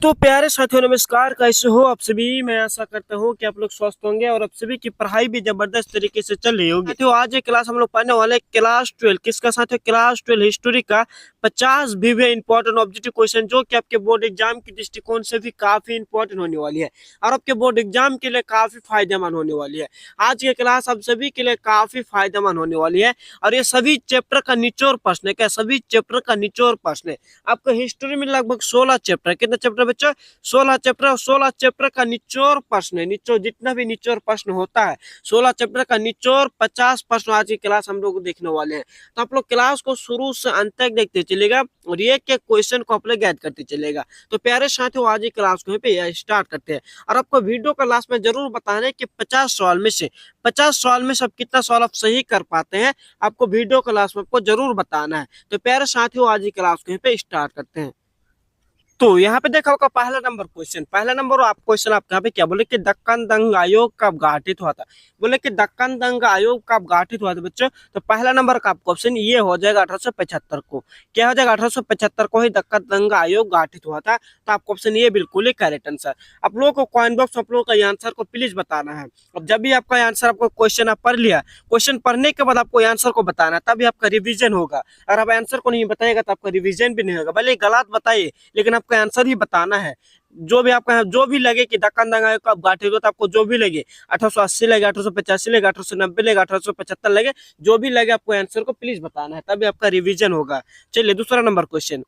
तो प्यारे साथियों नमस्कार, कैसे हो आप सभी। मैं आशा करता हूँ कि आप लोग स्वस्थ होंगे और आप सभी की पढ़ाई भी जबरदस्त तरीके से चल रही होगी। साथियों आज ये क्लास हम लोग पढ़ने वाले क्लास 12 किसका साथियों, क्लास 12 हिस्ट्री का 50 भी इंपॉर्टेंट ऑब्जेक्टिव क्वेश्चन जो कि आपके बोर्ड एग्जाम के दृष्टिकोण से भी काफी इंपॉर्टेंट होने वाली है और आपके बोर्ड एग्जाम के लिए काफी फायदेमंद होने वाली है। आज की क्लास आप सभी के लिए काफी फायदेमंद होने वाली है और ये सभी चैप्टर का निचोड़ प्रश्न है। क्या सभी चैप्टर का निचोड़ प्रश्न है। आपको हिस्ट्री में लगभग 16 चैप्टर है। कितने चैप्टर बच्चों? 16 चैप्टर और 16 चैप्टर का निचोड़ प्रश्न है। निचोड़ जितना भी निचोड़ प्रश्न होता है 16 चैप्टर का निचोड़ 50 प्रश्न आज की क्लास हम लोग देखने वाले हैं। तो आप लोग क्लास को शुरू से अंत तक देखते चलेगा और एक एक क्वेश्चन को आप लोग याद करते चलेगा। तो प्यारे साथियों आज की क्लास को पे स्टार्ट करते हैं और आपको वीडियो का लास्ट में जरूर बताना है कि 50 सवाल में से 50 सवाल में सब कितना सवाल आप सही कर पाते हैं। आपको वीडियो का लास्ट में आपको जरूर बताना है। तो प्यारे साथियों आज की क्लास को पे स्टार्ट करते हैं। तो यहाँ पे देखा होगा पहला नंबर क्वेश्चन, पहला नंबर आप क्वेश्चन आप यहाँ पे क्या बोले कि दक्कन दंग आयोग कब गठित हुआ था। बोले कि दक्कन दंग आयोग कब गठित हुआ था बच्चों। तो पहला नंबर का आपका ऑप्शन ये हो जाएगा 1875 को। क्या हो जाएगा? 1875 को ही दक्कन दंग आयोग गठित हुआ था। तो आपका ऑप्शन ये बिल्कुल ही करेक्ट आंसर। आप लोगों को कॉइन बॉक्स आप लोगों का आंसर को प्लीज बताना है। अब जब भी आपका आंसर आपको क्वेश्चन आप पढ़ लिया, क्वेश्चन पढ़ने के बाद आपको आंसर को बताना तभी आपका रिविजन होगा। अगर आप आंसर को नहीं बताएगा तो आपका रिविजन भी नहीं होगा। भले गलत बताइए लेकिन आपका आंसर ही बताना है। जो भी आपका जो भी लगे कि दक्कन दंग आयोग कब गठित हुआ, तो आपको जो भी लगे 1880 लगे, 1885 लगे, 1890 लगे, 1875 लगे, जो भी लगे आपको आंसर को प्लीज बताना है तभी आपका रिवीजन होगा। चलिए दूसरा नंबर क्वेश्चन।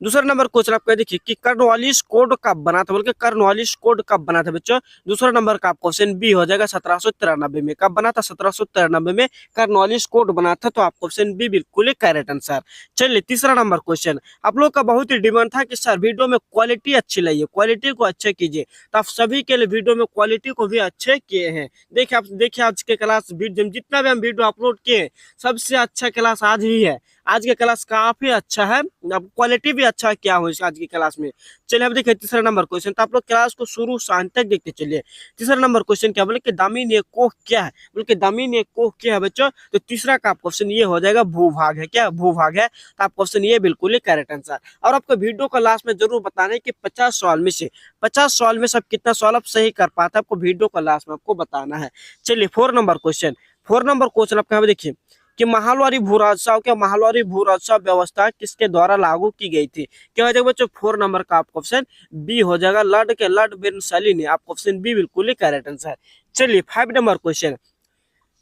दूसरा नंबर क्वेश्चन आपका देखिए कि कर्नवालिस कोड कब बना था। बोल के कर्नवालिस कोड कब बना था बच्चों। दूसरा नंबर का क्वेश्चन बी हो जाएगा 1793 में। कब बना था? 1793 में कर्नवालिस कोड बना था। तो आपका ऑप्शन बी बिल्कुल ही करेक्ट आंसर। चलिए तीसरा नंबर क्वेश्चन। आप लोग का बहुत ही डिमांड था कि सर वीडियो में क्वालिटी अच्छी लाइए, क्वालिटी को अच्छे कीजिए। तो आप सभी के लिए वीडियो में क्वालिटी को भी अच्छे किए हैं। देखिए आप देखिए आज के क्लास वीडियो जितना भी हम वीडियो अपलोड किए सबसे अच्छा क्लास आज ही है। आज के क्लास काफी अच्छा है, अब क्वालिटी भी अच्छा क्या हो आज की क्लास में। चलिए अब देखिए तीसरा नंबर क्वेश्चन। तो आप लोग क्लास को शुरू से अंत तक देखते चलिए। तीसरा नंबर क्वेश्चन क्या बोले कि दामिन एक कोह क्या है। बोले कि दामिन एक कोह क्या है बच्चों। तो तीसरा का क्वेश्चन ये हो जाएगा भूभाग है। क्या भूभाग है? तो आप क्वेश्चन ये बिल्कुल ही करेक्ट आंसर। और आपको वीडियो का लास्ट में जरूर बताना है कि 50 सवाल में से 50 सवाल में सब कितना सवाल आप सही कर पाते हैं, आपको वीडियो का लास्ट में आपको बताना है। चलिए 4 नंबर क्वेश्चन। 4 नंबर क्वेश्चन आप यहाँ पे देखिए कि माहलवारी भू राजस्व क्या माहलवारी भू राजस्व व्यवस्था किसके द्वारा लागू की गई थी। क्या हो जाएगा बच्चों? 4 नंबर का आपका ऑप्शन बी हो जाएगा लॉर्ड बेर्नसली ने। आपका ऑप्शन बी बिल्कुल ही करेक्ट आंसर। चलिए 5 नंबर क्वेश्चन।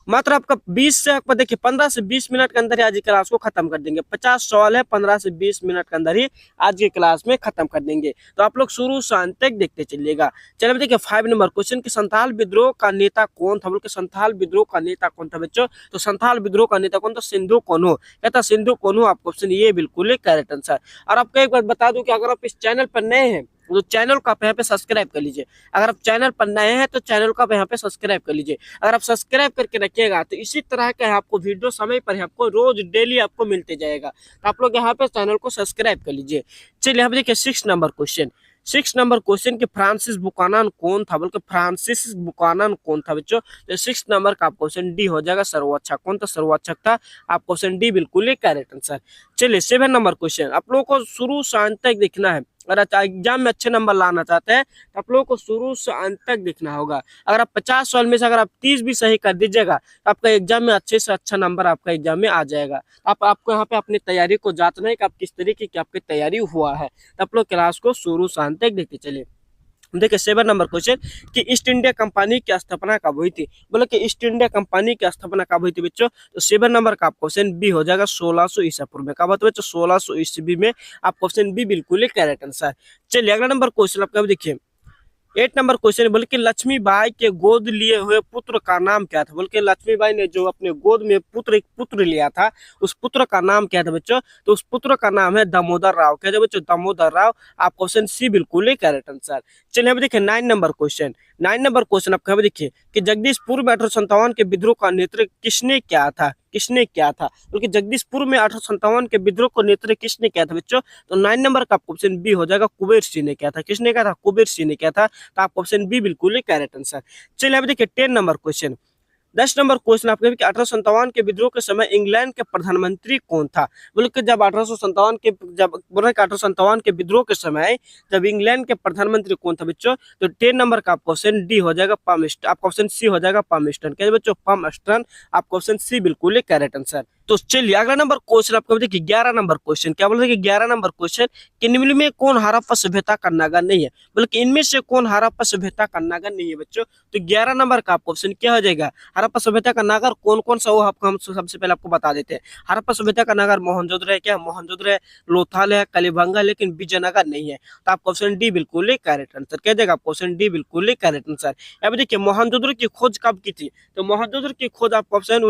मात्र आपका 20 से आपका देखिए 15 से 20 मिनट के अंदर ही आज की क्लास को खत्म कर देंगे। 50 सवाल है, 15 से 20 मिनट के अंदर ही आज की क्लास में खत्म कर देंगे। तो आप लोग शुरू से अंत तक देखते चलिएगा। चलिए देखिए 5 नंबर क्वेश्चन कि संथाल विद्रोह का नेता कौन था। बोल के संथाल विद्रोह का नेता कौन था बच्चों। तो संथाल विद्रोह का नेता कौन था? सिंधु कान्हू। क्या था? सिंधु कान्हू। आपका ऑप्शन ये बिल्कुल ही करेक्ट आंसर। और आपको एक बात बता दूं कि अगर आप इस चैनल पर नए हैं तो चैनल को आप यहाँ पे सब्सक्राइब कर लीजिए। अगर आप चैनल पर नए हैं तो चैनल को आप यहाँ पे सब्सक्राइब कर लीजिए। अगर आप सब्सक्राइब करके रखिएगा तो इसी तरह का आपको वीडियो समय पर आपको रोज डेली आपको मिलते जाएगा। तो आप लोग यहाँ पे चैनल को सब्सक्राइब कर लीजिए। चलिए हम देखिए 6 नंबर क्वेश्चन। 6 नंबर क्वेश्चन कि फ्रांसिस बुकानन कौन था। बल्कि फ्रांसिस बुकानन कौन था बच्चों। तो 6 नंबर का क्वेश्चन डी हो जाएगा सर्वोच्चक। कौन था? सर्वोच्चक था। आप क्वेश्चन डी बिल्कुल ही करेक्ट आंसर। चलिए 7 नंबर क्वेश्चन। आप लोगों को शुरू से अंत तक देखना है। अगर एग्जाम में अच्छे नंबर लाना चाहते हैं तो आप लोगों को शुरू से अंत तक देखना होगा। अगर आप 50 सवाल में से अगर आप 30 भी सही कर दीजिएगा तो आपका एग्जाम में अच्छे से अच्छा नंबर आपका एग्जाम में आ जाएगा। आपको यहाँ पे अपनी तैयारी को जांचना है कि आप किस तरीके की आपकी तैयारी हुआ है। तो आप लोग क्लास को शुरू से अंत तक देखते चलिए। देखिए 7 नंबर क्वेश्चन कि ईस्ट इंडिया कंपनी की स्थापना कब हुई थी। बोले कि ईस्ट इंडिया कंपनी की स्थापना कब हुई थी बच्चों। तो 7 नंबर का क्वेश्चन बी हो जाएगा 1600 ईसा पूर्व में। कब होता है बच्चों? 1600 ईस्वी में। आप क्वेश्चन बी बिल्कुल ही करेक्ट आंसर। चलिए अगला नंबर क्वेश्चन आपका देखिए 8 नंबर क्वेश्चन। बोले कि लक्ष्मीबाई के गोद लिए हुए पुत्र का नाम क्या था। बोले कि लक्ष्मीबाई ने जो अपने गोद में एक पुत्र लिया था उस पुत्र का नाम क्या था बच्चों। तो उस पुत्र का नाम है दामोदर राव। क्या था बच्चों? दामोदर राव। आप क्वेश्चन सी बिल्कुल ही करेक्ट आंसर। चलिए अभी देखिए 9 नंबर क्वेश्चन। 9 नंबर क्वेश्चन आपका देखिए कि जगदीशपुर में 1857 के विद्रोह का नेतृत्व किसने किया था। किसने किया था? क्योंकि जगदीशपुर में 1857 के विद्रोह को नेतृत्व किसने किया था बच्चों। तो 9 नंबर का ऑप्शन बी हो जाएगा कुबेर सिंह ने किया था। किसने किया था? कुबेर सिंह ने किया था। तो आप ऑप्शन बी बिल्कुल ही करेक्ट आंसर। चलिए अब देखिए 10 नंबर क्वेश्चन। 10 नंबर क्वेश्चन आपके कि 1857 के विद्रोह के समय इंग्लैंड के प्रधानमंत्री कौन था। बोले कि जब 1857 के जब बोले कि 1857 के विद्रोह के समय जब इंग्लैंड के प्रधानमंत्री कौन था बच्चों, तो 10 नंबर का आपका ऑप्शन डी हो जाएगा पामस्टन, आपका ऑप्शन सी हो जाएगा पामस्टन। क्या है बच्चों, पामस्टन, आपका ऑप्शन सी बिल्कुल करेक्ट आंसर। तो चलिए अगला नंबर क्वेश्चन आपको देखिए 11 नंबर क्वेश्चन क्या बोलते हैं कि 11 नंबर क्वेश्चन कि निम्न में कौन हड़प्पा सभ्यता का नगर नहीं है। बोले कि इनमें से कौन हड़प्पा सभ्यता का नगर नहीं है बच्चों। तो 11 नंबर का आपका ऑप्शन क्या हो जाएगा, हड़प्पा सभ्यता का नगर कौन कौन सा, वो आपको हम सबसे पहले आपको बता देते हैं। हड़प्पा सभ्यता का नगर मोहनजोदड़ो है, क्या मोहनजोदड़ो है, लोथल है, कलिबंगा, लेकिन विजयनगर नहीं है। तो आपका ऑप्शन डी बिल्कुल ही करेक्ट आंसर। क्या जाएगा आपका ऑप्शन डी बिल्कुल ही करेक्ट आंसर। अब देखिए मोहनजोदड़ो की खोज कब की थी, तो मोहनजोदड़ो की खोज आपका ऑप्शन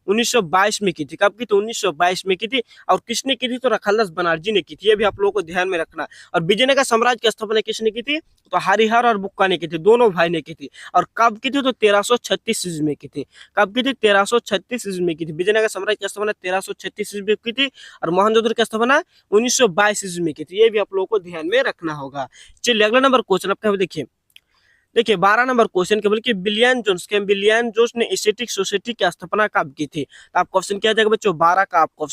1922 में की थी। कब की, तो 1922 में की थी। और किसने की थी, तो रखालदास बनर्जी ने की थी। ये भी आप लोगों को ध्यान में रखना। और विजयनगर साम्राज्य की स्थापना किसने की थी, तो हरिहर और बुक्का ने की थी, दोनों भाई ने की थी। और कब की थी, तो 1336 ईस्वी में की थी। कब की थी, 1336 ईस्वी में की थी। विजयनगर साम्राज्य की स्थापना 1336 ईस्वी में की थी और मोहनजोदड़ो की स्थापना 1922 ईस्वी में की थी। ये भी आप लोगों को ध्यान में रखना होगा। चलिए अगला नंबर क्वेश्चन आपका देखिए 12 नंबर क्वेश्चन के बोले कि बिलियन जोन्स ने एस्थेटिक सोसाइटी की स्थापना कब की थी। तो आपका ऑप्शन क्या जाएगा बच्चों, 12 का आपका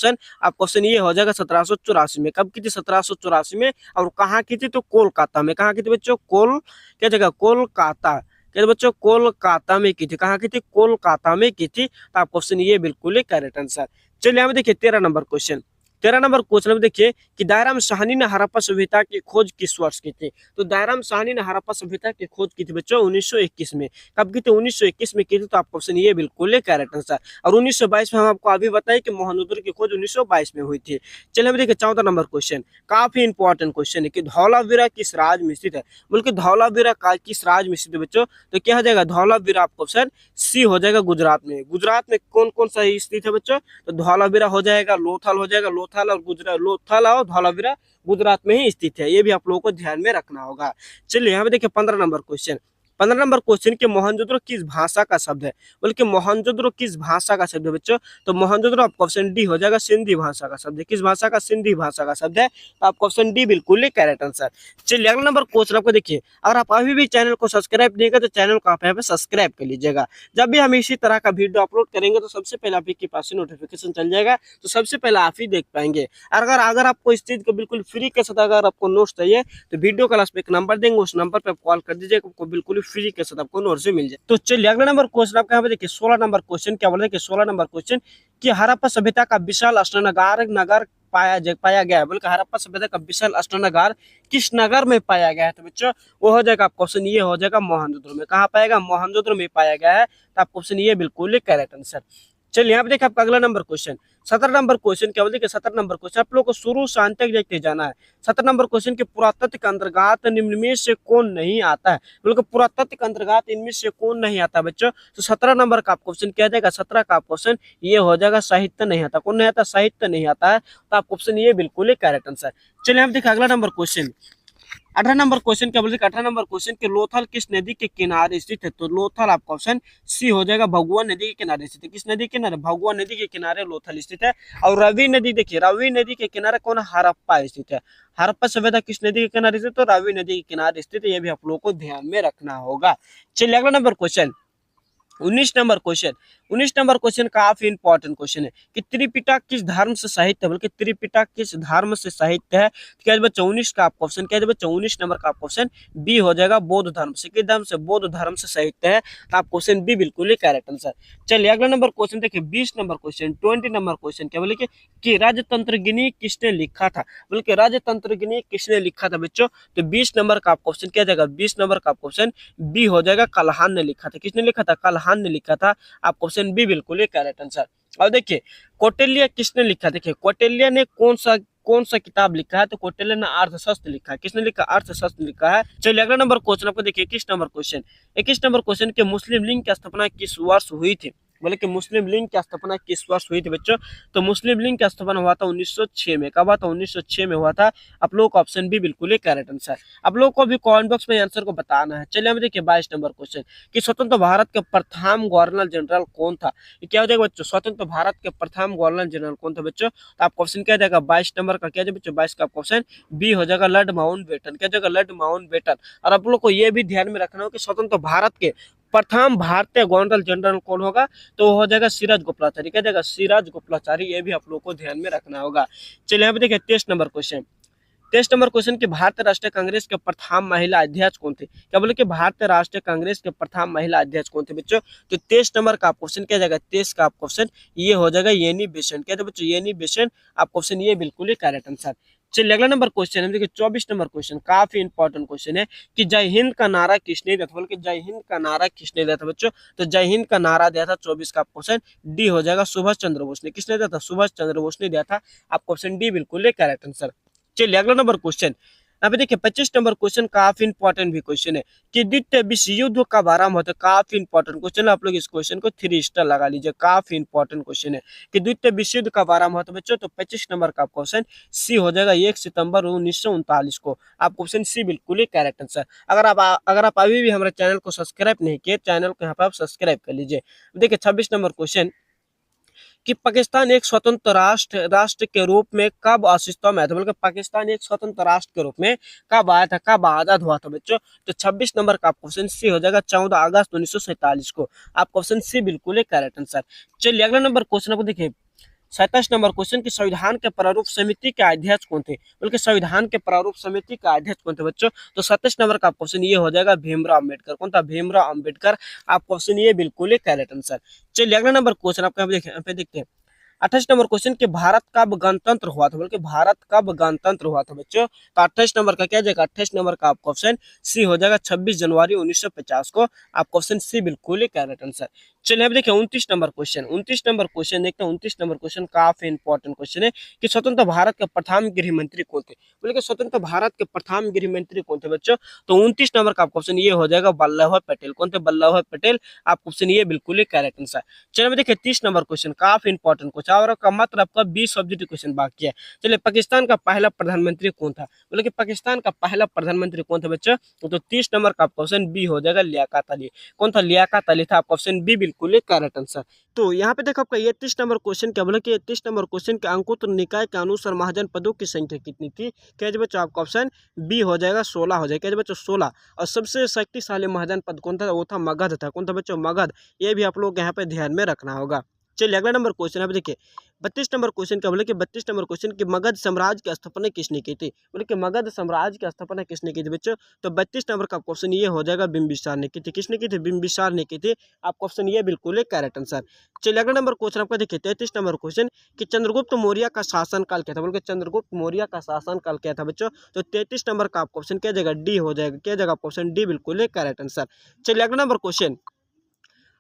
ऑप्शन ये हो जाएगा 1784 में। कब की थी, 1784 में। और कहाँ की थी, तो कोलकाता में। कहाँ की थी बच्चों, क्या जगह, कोलकाता। क्या बच्चों, कोलकाता में की थी। कहाँ की थी, कोलकाता में की थी। तो आपका ऑप्शन ये बिल्कुल ही करेक्ट आंसर। चलिए यहाँ पे देखिए 13 नंबर क्वेश्चन। 13 नंबर क्वेश्चन में देखिए कि दायराम साहनी ने हड़प्पा सभ्यता की खोज किस वर्ष की थी। तो दायराम साहनी ने हड़प्पा सभ्यता की खोज की थी बच्चों 1921 में। कब की थी, 1921 में की थी। तो आपका ऑप्शन ये बिल्कुल है करेक्ट आंसर। और 1922 में हम आपको अभी बताए कि मोहनजोदड़ो की खोज 1922 में हुई थी। चलिए हम देखिए 14 नंबर क्वेश्चन, काफी इंपॉर्टेंट क्वेश्चन है कि धौलावीरा किस राज्य में स्थित है। बल्कि धौलावीरा किस राज्य में स्थित है बच्चों, तो क्या हो जाएगा, धौलावीरा आपका ऑप्शन सी हो जाएगा गुजरात में। गुजरात में कौन कौन सा स्थित है बच्चों, तो धौलावीरा हो जाएगा, लोथल हो जाएगा, लोथल और गुजरात, लोथल और धौलावीरा गुजरात में ही स्थित है। ये भी आप लोगों को ध्यान में रखना होगा। चलिए यहाँ पे देखिए 15 नंबर क्वेश्चन। 15 नंबर क्वेश्चन के मोहनजोदड़ो किस भाषा का शब्द है। बल्कि मोहनजोदड़ो किस भाषा का शब्द है बच्चों, तो मोहनजोदड़ो आपका ऑप्शन डी हो जाएगा सिंधी भाषा का शब्द है। किस भाषा का, सिंधी भाषा का शब्द है। तो आपका ऑप्शन डी बिल्कुल ही करेक्ट आंसर। चलिए अगला नंबर क्वेश्चन आपको देखिए, अगर आप अभी भी चैनल को सब्सक्राइब नहीं कर तो चैनल को आप यहाँ पे सब्सक्राइब कर लीजिएगा। जब भी हम इसी तरह का वीडियो अपलोड करेंगे तो सबसे पहले आपके पास नोटिफिकेशन चल जाएगा, तो सबसे पहले आप ही देख पाएंगे। अगर आपको इस चीज को बिल्कुल फ्री के साथ अगर आपको नोट्स चाहिए तो वीडियो क्लास पे एक नंबर देंगे, उस नंबर पे कॉल कर दीजिए, आपको बिल्कुल फ्री के साथ आपको नोट्स मिल जाए। तो चलिए अगला नंबर क्वेश्चन आपका यहाँ पे देखिए 16 नंबर क्वेश्चन क्या बोल रहे हैं, 16 नंबर क्वेश्चन कि हड़प्पा सभ्यता का विशाल स्नानागार नगर पाया गया है। बोल हड़प्पा सभ्यता का विशाल स्नानागार किस नगर में पाया गया है। तो बच्चों वो हो जाएगा आपका ऑप्शन ये हो जाएगा मोहनजोदड़ो में। कहाँ पाएगा, मोहनजोदड़ो में पाया गया है। तो आपका ऑप्शन ये बिल्कुल करेक्ट आंसर। चलिए यहाँ पे देखिए आपका अगला नंबर क्वेश्चन 17 नंबर क्वेश्चन क्या बोलते हैं, 17 नंबर क्वेश्चन आप लोग को शुरू से अंत तक देखते जाना है। 17 नंबर क्वेश्चन के पुरातत्व के अंतर्गत निम्न में से कौन नहीं आता है। बोलो पुरातत्व के अंतर्गत इनमें से कौन नहीं आता बच्चों, तो 17 नंबर का क्वेश्चन क्या जाएगा, 17 का क्वेश्चन ये हो जाएगा साहित्य नहीं आता। कौन नहीं आता, साहित्य नहीं आता है। तो आप ऑप्शन ये बिल्कुल करेक्ट आंसर। चलिए हम देखिए अगला नंबर क्वेश्चन 18 नंबर क्वेश्चन क्या बोलते हैं, 18 नंबर क्वेश्चन के लोथल किस नदी के किनारे स्थित है। तो लोथल आपका ऑप्शन सी हो जाएगा भगुआ नदी के किनारे स्थित है। किस नदी के किनारे, भगुआ नदी के किनारे लोथल स्थित है। और रवि नदी देखिए, रवि नदी के किनारे कौन, हड़प्पा स्थित है। हड़प्पा सभ्यता किस नदी के किनारे स्थित, तो रवि नदी के किनारे स्थित है। ये भी आप लोगों को ध्यान में रखना होगा। चलिए अगला number question 19 number question. 19 number question काफी इंपॉर्टेंट क्वेश्चन है कि त्रिपिटक किस धर्म से साहित्य है। बल्कि त्रिपिटक किस धर्म से साहित्य है। तो क्या बच्चा 19 का आपका ऑप्शन क्या है बच्चा, 19 नंबर का आपका ऑप्शन बी हो जाएगा बौद्ध धर्म से। किस धर्म से, बौद्ध धर्म से साहित्य है। तो आप क्वेश्चन बी बिल्कुल ही करेक्ट आंसर। चलिए अगला नंबर क्वेश्चन देखिए 20 नंबर क्वेश्चन 20 नंबर क्वेश्चन क्या बोले कि राजतंत्र गिनी किसने लिखा था। बल्कि राजतंत्र गिनी किसने लिखा था बच्चों, तो 20 नंबर का आपका ऑप्शन क्या जाएगा, 20 नंबर का ऑप्शन बी हो जाएगा कल्हान ने लिखा था। किसने लिखा था, कल्हान ने लिखा था। आपका ऑप्शन बी बिल्कुल करेक्ट आंसर। और देखिए कौटिल्य किसने लिखा, देखिए कौटिल्य ने कौन सा किताब लिखा है, तो कौटिल्य ने अर्थशास्त्र लिखा है। किसने लिखा, अर्थशास्त्र लिखा है। चलिए अगला नंबर क्वेश्चन आपको देखिए 21 नंबर क्वेश्चन। 21 नंबर क्वेश्चन के मुस्लिम लीग की स्थापना किस वर्ष हुई थी। बोले कि मुस्लिम लीग की स्थापना किस वर्ष हुई थी बच्चों, तो मुस्लिम लीग की स्थापना हुआ था 1906 में। कब हुआ था, 1906 में हुआ था। आप लोगों का ऑप्शन भी बिल्कुल करेक्ट आंसर। आप लोगों को भी कमेंट बॉक्स में आंसर को बताना है। चलिए हम देखिए 22 नंबर क्वेश्चन कि स्वतंत्र भारत के प्रथम गवर्नर जनरल कौन था। ये क्या हो जाएगा बच्चों, स्वतंत्र भारत के प्रथम गवर्नर जनरल कौन था बच्चों। तो आपका ऑप्शन क्या जाएगा 22 नंबर का क्या बच्चों, 22 का ऑप्शन बी हो जाएगा लॉर्ड माउंटबेटन। क्या जाएगा, लॉर्ड माउंटबेटन। और आप लोग को यह भी ध्यान में रखना हो कि स्वतंत्र भारत के प्रथम भारतीय गवर्नर जनरल कौन होगा, तो वो हो जाएगा सिराज गोपालाचारी। क्या जाएगा, सिराज गोपालाचारी। ये भी आप लोगों को ध्यान में रखना होगा। चलिए यहाँ पे देखिए 23 नंबर क्वेश्चन। 23 नंबर क्वेश्चन की भारतीय राष्ट्रीय कांग्रेस के प्रथम महिला अध्यक्ष कौन थे। क्या बोले कि भारतीय राष्ट्रीय कांग्रेस के प्रथम महिला अध्यक्ष कौन थे बच्चों। तो 23 नंबर का क्वेश्चन क्या जाएगा, 23 का क्वेश्चन ये हो जाएगा येनी बेसेंट। क्या था बच्चों, येनी बेसेंट। आप क्वेश्चन ये बिल्कुल ही करेक्ट आंसर। चलिए अगला नंबर क्वेश्चन है, देखिए 24 नंबर क्वेश्चन काफी इंपॉर्टेंट क्वेश्चन है कि जय हिंद का नारा किसने दिया था। बोल के जय हिंद का नारा किसने दिया था बच्चों, तो जय हिंद का नारा दिया था 24 का क्वेश्चन डी हो जाएगा सुभाष चंद्र बोस ने। किसने दिया था, सुभाष चंद्र बोस ने दिया था। आप क्वेश्चन डी बिल्कुल ही करेक्ट आंसर। चलिए अगला नंबर क्वेश्चन, यहाँ पे देखिए 25 नंबर क्वेश्चन काफी इंपॉर्टेंट भी क्वेश्चन है कि द्वितीय विश्व युद्ध कब आरंभ होता है। काफी इंपॉर्टेंट क्वेश्चन है, आप लोग इस क्वेश्चन को 3 स्टार लगा लीजिए। काफी इंपॉर्टेंट क्वेश्चन है कि द्वितीय विश्व युद्ध कब आरंभ होता है बच्चों, तो 25 नंबर का क्वेश्चन सी हो जाएगा 1 सितंबर 1939 को। आप क्वेश्चन सी बिल्कुल ही करेक्ट आंसर। अगर आप अभी भी हमारे चैनल को सब्सक्राइब नहीं किए, चैनल को यहाँ पे आप सब्सक्राइब कर लीजिए। देखिए 26 नंबर क्वेश्चन कि पाकिस्तान एक स्वतंत्र राष्ट्र के रूप में कब अस्तित्व में आया था। बल्कि पाकिस्तान एक स्वतंत्र राष्ट्र के रूप में कब आया था, कब आजाद हुआ था बच्चों, तो 26 नंबर का क्वेश्चन सी हो जाएगा 14 अगस्त 1947 को। आप क्वेश्चन सी बिल्कुल ही करेक्ट आंसर। चलिए अगला नंबर क्वेश्चन आपको देखिए 27 नंबर क्वेश्चन की संविधान के प्रारूप समिति के अध्यक्ष कौन थे। बल्कि संविधान के प्रारूप समिति का अध्यक्ष कौन थे बच्चों, तो 27 नंबर का क्वेश्चन ये हो जाएगा भीमराव अम्बेडकर। कौन था, भीमराव अम्बेडकर। आप क्वेश्चन ये बिल्कुल ही करेक्ट आंसर। चलिए अगला नंबर क्वेश्चन आपको देखते हैं 28 नंबर क्वेश्चन कि भारत कब गणतंत्र हुआ था। बल्कि भारत कब गणतंत्र हुआ था बच्चों, तो 28 नंबर का क्या जाएगा, 28 नंबर का आप क्वेश्चन सी हो जाएगा 26 जनवरी 1950 को। आप क्वेश्चन सी बिल्कुल ही करेक्ट आंसर। चलिए अब देखिए 29 नंबर क्वेश्चन। 29 नंबर क्वेश्चन देखते हैं। 29 नंबर क्वेश्चन काफी इंपॉर्टेंट क्वेश्चन है कि स्वतंत्र भारत के प्रथम गृह मंत्री कौन थे। बोले कि स्वतंत्र भारत के प्रथम गृह मंत्री कौन थे बच्चों, तो 29 नंबर का क्वेश्चन ये हो जाएगा वल्लभ भाई पटेल। कौन थे, वल्लभ भाई पटेल। आप क्वेश्चन ये बिल्कुल ही करेक्ट आंसर। चलिए देखिए 30 नंबर क्वेश्चन काफी इंपॉर्टेंट क्वेश्चन और का मात्र आपका 20 सब्जेक्ट क्वेश्चन बाकी है। चलिए पाकिस्तान का पहला प्रधानमंत्री कौन था। बोले कि पाकिस्तान का पहला प्रधानमंत्री कौन था बच्चों, तो 30 नंबर का क्वेश्चन बी हो जाएगा लियाकत अली। कौन था, लियाकत अली था। आप क्वेश्चन बी बिल्कुल ही करेक्ट आंसर। तो यहाँ पे देखो आपका 31 नंबर क्वेश्चन क्या बोला कि 31 नंबर क्वेश्चन के अंकुत्र निकाय के अनुसार महाजनपदों की संख्या कितनी थी। क्या बच्चों, आपका ऑप्शन बी हो जाएगा 16 हो जाएगा। क्या बच्चों 16। और सबसे शक्तिशाली महाजनपद कौन था, वो था मगध था। कौन था बच्चों, मगध। ये भी आप लोग यहाँ पे ध्यान में रखना होगा। चलिए अगला नंबर क्वेश्चन आप देखिए 32 नंबर क्वेश्चन क्या बोले कि 32 नंबर क्वेश्चन कि मगध साम्राज्य की स्थापना किसने की थी। बोले कि मगध साम्राज्य की स्थापना किसने की थी बच्चों, तो 32 नंबर का क्वेश्चन ये हो जाएगा बिंबिसार ने की थी। किसने की थी, बिंबिसार ने की थी। आप क्वेश्चन ये बिल्कुल है करेक्ट आंसर। चलिए अगला नंबर क्वेश्चन आपका देखिए 33 नंबर क्वेश्चन कि चंद्रगुप्त मौर्य का शासन काल क्या था। बोले चंद्रगुप्त मौर्य का शासन काल क्या था बच्चों, तो 33 नंबर का क्वेश्चन क्या जगह डी हो जाएगा। क्या जगह क्वेश्चन डी बिल्कुल है करेक्ट आंसर। चलिए अगला नंबर क्वेश्चन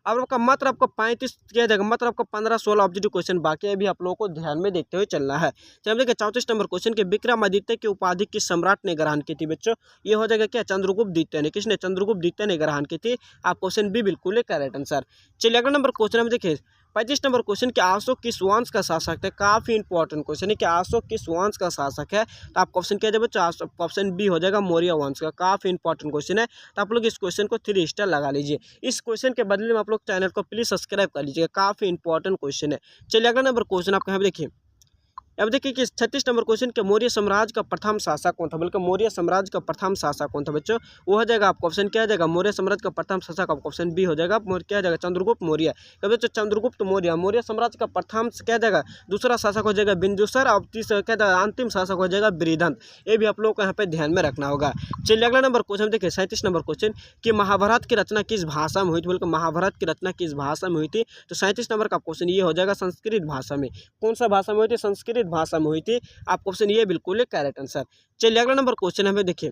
अब आपका मात्र आपको 35 किया जाएगा, मात्र आपको 15-16 ऑब्जेक्टिव क्वेश्चन बाकी है, भी आप लोगों को ध्यान में देखते हुए चलना है। चलिए देखिए 34 नंबर क्वेश्चन के विक्रमादित्य की उपाधि किस सम्राट ने ग्रहण की थी बच्चों, ये हो जाएगा क्या, चंद्रगुप्त द्वितीय ने। किसने, चंद्रगुप्त द्वितीय ने ग्रहण की थी। आप क्वेश्चन बी बिल्कुल है करेक्ट आंसर। चलिए अगला नंबर क्वेश्चन हम देखिए 35 नंबर क्वेश्चन कि अशोक किस वंश का शासक है। काफी इंपॉर्टेंट क्वेश्चन है कि अशोक किस वंश का शासक है। तो आप क्वेश्चन क्या बच्चों, ऑप्शन बी हो जाएगा मौर्य वंश का। काफी इंपॉर्टेंट क्वेश्चन है, तो आप लोग इस क्वेश्चन को 3 स्टार लगा लीजिए। इस क्वेश्चन के बदले में आप लोग चैनल को प्लीज सब्सक्राइब कर लीजिएगा। काफी इंपॉर्टेंट क्वेश्चन है। चलिए अगला नंबर क्वेश्चन आपका यहाँ पे देखिए अब देखिए कि 36 नंबर क्वेश्चन के मौर्य साम्राज्य का प्रथम शासक कौन था। बल्कि मौर्य साम्राज्य का प्रथम शासक कौन था बच्चों, वो हो जाएगा आपका ऑप्शन क्या आ जाएगा, मौर्य साम्राज्य का प्रथम शासक आपका ऑप्शन बी हो जाएगा। क्या आ जाएगा, चंद्रगुप्त मौर्य। कब बच्चों, चंद्रगुप्त मौर्य। मौर्य साम्राज्य का प्रथम क्या जाएगा, दूसरा शासक हो जाएगा बिंदुसार। और तीसरा क्या जाएगा, अंतिम शासक हो जाएगा बृहदंत। ये भी आप लोग को यहाँ पे ध्यान में रखना होगा। चलिए अगला नंबर क्वेश्चन देखिए 37 नंबर क्वेश्चन कि महाभारत की रचना किस भाषा में हुई थी। बोलकर महाभारत की रचना किस भाषा में हुई थी, तो 37 नंबर का क्वेश्चन ये हो जाएगा संस्कृत भाषा में। कौन सा भाषा में हुई थी, संस्कृत भाषा में हुई थी। आप क्वेश्चन ये बिल्कुल है करेक्ट आंसर। चलिए अगला नंबर क्वेश्चन हमें देखिए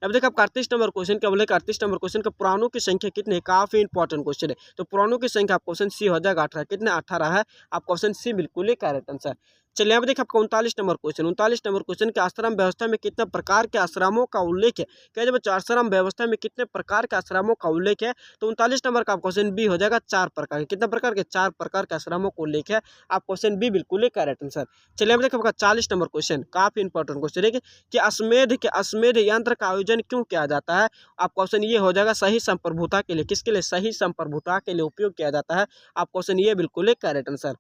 अब देखिए आप 38 नंबर क्वेश्चन क्या बोले, 38 नंबर क्वेश्चन का पुराणों की संख्या कितनी है। काफी इंपॉर्टेंट क्वेश्चन है। तो पुराणों की संख्या आप क्वेश्चन सी हो जाएगा 18। कितने, 18 है। आप क्वेश्चन सी बिल्कुल ही करेक्ट आंसर। चलिए यहाँ पे देखिए आपका 39 नंबर क्वेश्चन। 39 नंबर क्वेश्चन के आश्रम व्यवस्था में कितने प्रकार के आश्रमों का उल्लेख है। क्या जब आश्रम व्यवस्था में कितने प्रकार के आश्रमों का उल्लेख है, तो 39 नंबर का क्वेश्चन बी हो जाएगा 4 प्रकार के। कितने प्रकार के, 4 प्रकार के आश्रमों को उल्लेख है। आप क्वेश्चन बी बिल्कुल ही करेक्ट आंसर। चलिए हम देखिए आपका 40 नंबर क्वेश्चन काफी इंपॉर्टेंट क्वेश्चन है कि अश्वमेध यंत्र का आयोजन क्यों किया जाता है। आप क्वेश्चन ये हो जाएगा सही संप्रभुता के लिए। किसके लिए, सही संप्रभुता के लिए उपयोग किया जाता है। आप क्वेश्चन ये बिल्कुल है करेक्ट आंसर।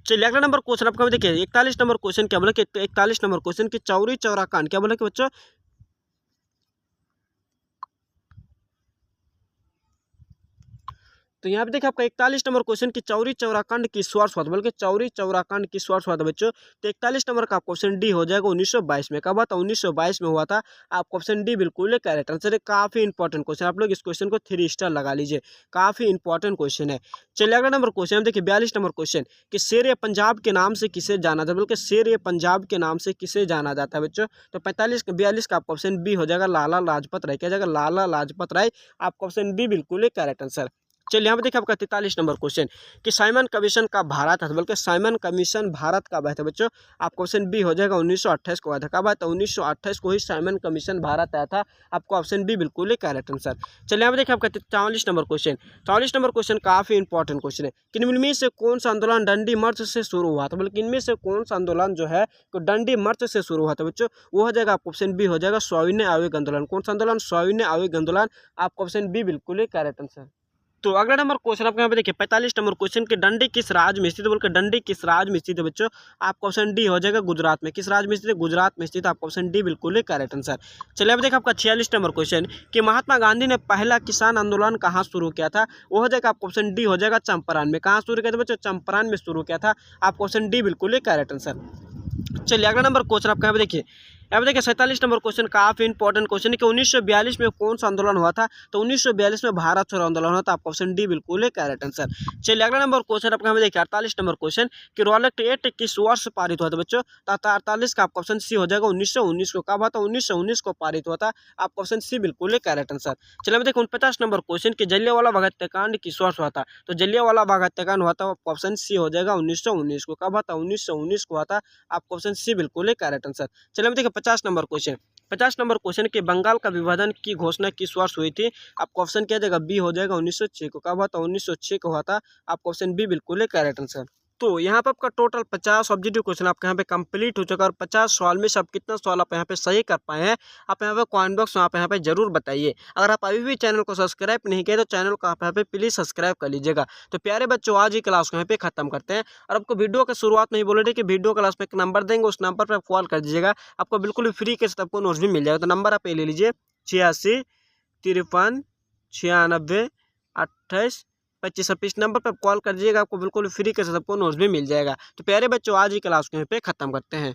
चलिए अगला नंबर क्वेश्चन आपका देखिए 41 नंबर क्वेश्चन क्या बोला कि 41 नंबर क्वेश्चन की चौरी चौरा कांड क्या बोला कि बच्चों, तो यहाँ पे देखिए आपका 41 नंबर क्वेश्चन की चौरी चौराखंड किस वर्ष हुआ था, बल्कि चौरी चौराखंड किस वर्ष हुआ था बच्चों। तो 41 नंबर का ऑप्शन डी हो जाएगा 1922 में। कब हुआ था? 1922 में हुआ था। आपका ऑप्शन डी बिल्कुल करेक्ट आंसर है। काफी इंपॉर्टेंट क्वेश्चन, आप लोग इस क्वेश्चन को 3 स्टार लगा लीजिए, काफी इंपॉर्टेंट क्वेश्चन है। चलिए अगला नंबर क्वेश्चन देखिए 42 नंबर क्वेश्चन कि शेर पंजाब के नाम से किसे जाना जाता है, बल्कि शेर पंजाब के नाम से किसे जाना जाता है बच्चों। तो 42 का आपका ऑप्शन बी हो जाएगा लाला लाजपत राय। क्या जाएगा? लाला लाजपत राय। आपका ऑप्शन बी बिल्कुल करेक्ट आंसर। चलिए यहाँ पे देखिए आपका 43 नंबर क्वेश्चन कि साइमन कमीशन का भारत है, बल्कि साइमन कमीशन भारत का आया था बच्चों। आपका ऑप्शन बी हो जाएगा 1928 को आया था। कब आया था? 1928 को ही साइमन कमीशन भारत आया था। आपका ऑप्शन बी बिल्कुल करेक्ट आंसर। चलिए यहाँ पे देखिए आपका 44 नंबर क्वेश्चन। 44 नंबर क्वेश्चन काफी इंपॉर्टेंट क्वेश्चन है कि इनमें से कौन सा आंदोलन डंडी मार्च से शुरू हुआ था, बल्कि इनमें से कौन सा आंदोलन जो है तो डंडी मार्च से शुरू हुआ था बच्चों। वो हो जाएगा आपका ऑप्शन बी हो जाएगा सविनय आवेग आंदोलन। कौन सा आंदोलन? सविनय आवेग आंदोलन। आपका ऑप्शन बी बिल्कुल करेक्ट आंसर। तो अगला नंबर क्वेश्चन आपको यहाँ पे देखिए 45 नंबर क्वेश्चन कि डंडी किस राज्य में स्थित है, बोलकर डंडी किस राज्य में स्थित है बच्चों। आपका ऑप्शन डी हो जाएगा गुजरात में। किस राज्य में स्थित है? गुजरात में स्थित। आपका ऑप्शन डी बिल्कुल करेक्ट आंसर। चलिए अब देखिए आपका 46 नंबर क्वेश्चन कि महात्मा गांधी ने पहला किसान आंदोलन कहाँ शुरू किया था। वो हो जाएगा आपका ऑप्शन डी हो जाएगा चंपारण में। कहाँ शुरू किया था बच्चों? चंपारण में शुरू किया था। आपका ऑप्शन डी बिल्कुल करेक्ट आंसर। चलिए अगला नंबर क्वेश्चन आपका यहाँ पे देखिए 47 नंबर क्वेश्चन काफी इंपॉर्टेंट क्वेश्चन है कि 1942 में कौन सा आंदोलन हुआ था। तो 1942 में भारत छोड़ो आंदोलन हुआ था। आपका ऑप्शन डी बिल्कुल करेक्ट आंसर। चलिए अगला नंबर क्वेश्चन आपका हमें देखिए 48 नंबर क्वेश्चन कि रॉलेट एक्ट किस वर्ष पारित हुआ था बच्चों। तो 48 का आपका ऑप्शन सी हो जाएगा 1919 को। कब हुआ था? 1919 को पारित हुआ था। आपका ऑप्शन सी बिल्कुल करेक्ट आंसर। चलिए हम देखिए 49 नंबर क्वेश्चन कि जलियांवाला बाग हत्याकांड किस वर्ष हुआ था। तो जलियांवाला बाग हत्याकांड हुआ था। ऑप्शन सी हो जाएगा 1919 को। कब हुआ था? 1919 को हुआ था। आपका ऑप्शन सी बिल्कुल करेक्ट आंसर। चलिए हम देखिए 50 नंबर क्वेश्चन। 50 नंबर क्वेश्चन के बंगाल का विभाजन की घोषणा किस वर्ष हुई थी। आपका ऑप्शन क्या देगा? बी हो जाएगा 1906 को। कब हुआ था? 1906 को हुआ था। आपका ऑप्शन बी बिल्कुल करेक्ट आंसर। तो यहाँ पे आपका टोटल 50 ऑब्जेक्टिव क्वेश्चन आपके यहाँ पे कंप्लीट हो चुका है और 50 सवाल में से आप कितना सवाल आप यहाँ पे सही कर पाए हैं आप यहाँ पे कमेंट बॉक्स में आप यहाँ पे जरूर बताइए। अगर आप अभी भी चैनल को सब्सक्राइब नहीं किए तो चैनल को आप यहाँ पे प्लीज सब्सक्राइब कर लीजिएगा। तो प्यारे बच्चों आज ही क्लास को यहाँ पे खत्म करते हैं और आपको वीडियो के शुरुआत में ही बोले थे कि वीडियो क्लास में एक नंबर देंगे, उस नंबर पर कॉल कर दीजिएगा। आपको बिल्कुल फ्री के साथ आपको नोट्स भी मिल जाएगा। तो नंबर आप ये ले लीजिए 86 53 96 28 25 नंबर पर कॉल कर दीजिएगा। आपको बिल्कुल फ्री के साथ आपको नोट्स भी मिल जाएगा। तो प्यारे बच्चों आज ही क्लास को यहाँ पे खत्म करते हैं।